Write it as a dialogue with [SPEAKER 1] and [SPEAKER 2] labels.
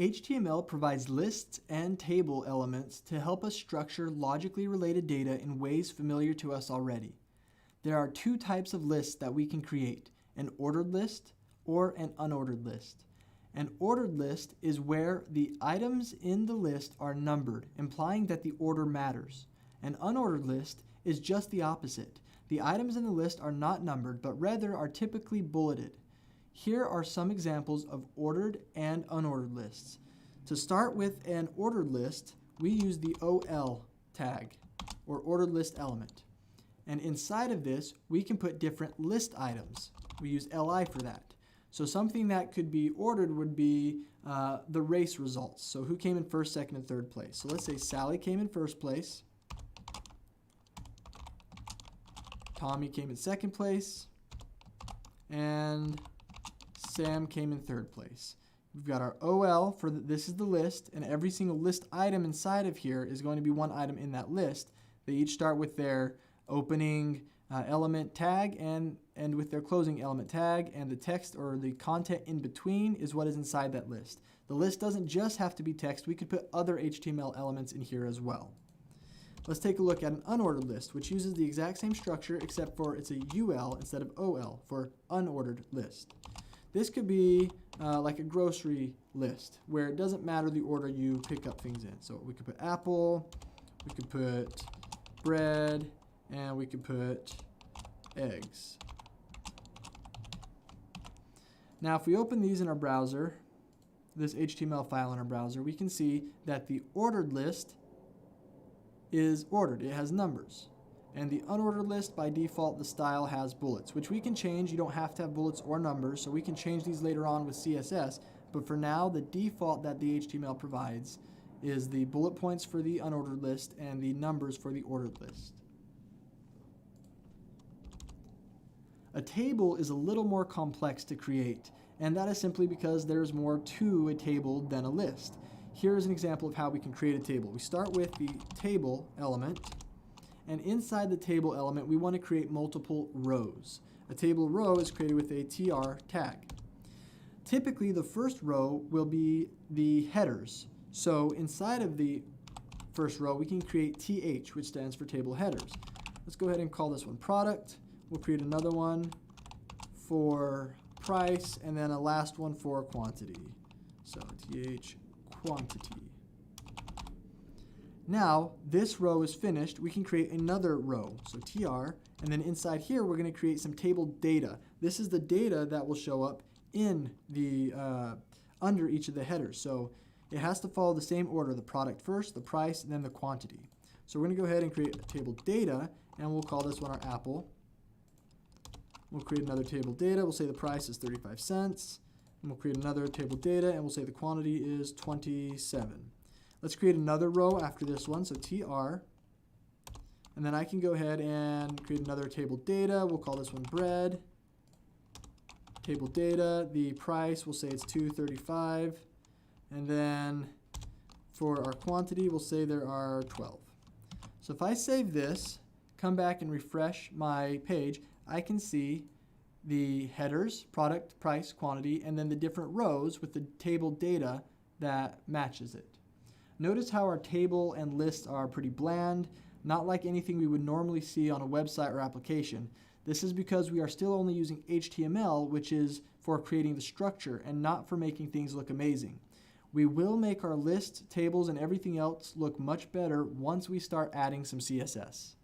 [SPEAKER 1] HTML provides lists and table elements to help us structure logically related data in ways familiar to us already. There are two types of lists that we can create, an ordered list or an unordered list. An ordered list is where the items in the list are numbered, implying that the order matters. An unordered list is just the opposite. The items in the list are not numbered, but rather are typically bulleted. Here are some examples of ordered and unordered lists. To start with an ordered list, we use the OL tag, or ordered list element. And inside of this, we can put different list items. We use LI for that. So something that could be ordered would be the race results. So who came in first, second, and third place. So let's say Sally came in first place. Tommy came in second place. And Sam came in third place. We've got our OL for this is the list, and every single list item inside of here is going to be one item in that list. They each start with their opening element tag and with their closing element tag, and the text or the content in between is what is inside that list. The list doesn't just have to be text. We could put other HTML elements in here as well. Let's take a look at an unordered list, which uses the exact same structure except for it's a UL instead of OL for unordered list. This could be like a grocery list where it doesn't matter the order you pick up things in. So we could put apple, we could put bread, and we could put eggs. Now if we open these in our browser, this HTML file in our browser, we can see that the ordered list is ordered. It has numbers. And the unordered list, by default, the style has bullets, which we can change. You don't have to have bullets or numbers, so we can change these later on with CSS. But for now, the default that the HTML provides is the bullet points for the unordered list and the numbers for the ordered list. A table is a little more complex to create, and that is simply because there's more to a table than a list. Here is an example of how we can create a table. We start with the table element, and inside the table element we want to create multiple rows. A table row is created with a tr tag. Typically the first row will be the headers. So inside of the first row we can create th, which stands for table headers. Let's go ahead and call this one product. We'll create another one for price, and then a last one for quantity. So th quantity. Now this row is finished. We can create another row, so tr, and then inside here we're going to create some table data. This is the data that will show up in the under each of the headers. So it has to follow the same order: the product first, the price, and then the quantity. So we're going to go ahead and create a table data, and we'll call this one our apple. We'll create another table data. We'll say the price is 35 cents. And we'll create another table data, and we'll say the quantity is 27. Let's create another row after this one, so tr. And then I can go ahead and create another table data. We'll call this one bread. Table data, the price, we'll say it's $2.35. And then for our quantity, we'll say there are 12. So if I save this, come back and refresh my page, I can see the headers, product, price, quantity, and then the different rows with the table data that matches it. Notice how our table and lists are pretty bland, not like anything we would normally see on a website or application. This is because we are still only using HTML, which is for creating the structure and not for making things look amazing. We will make our lists, tables, and everything else look much better once we start adding some CSS.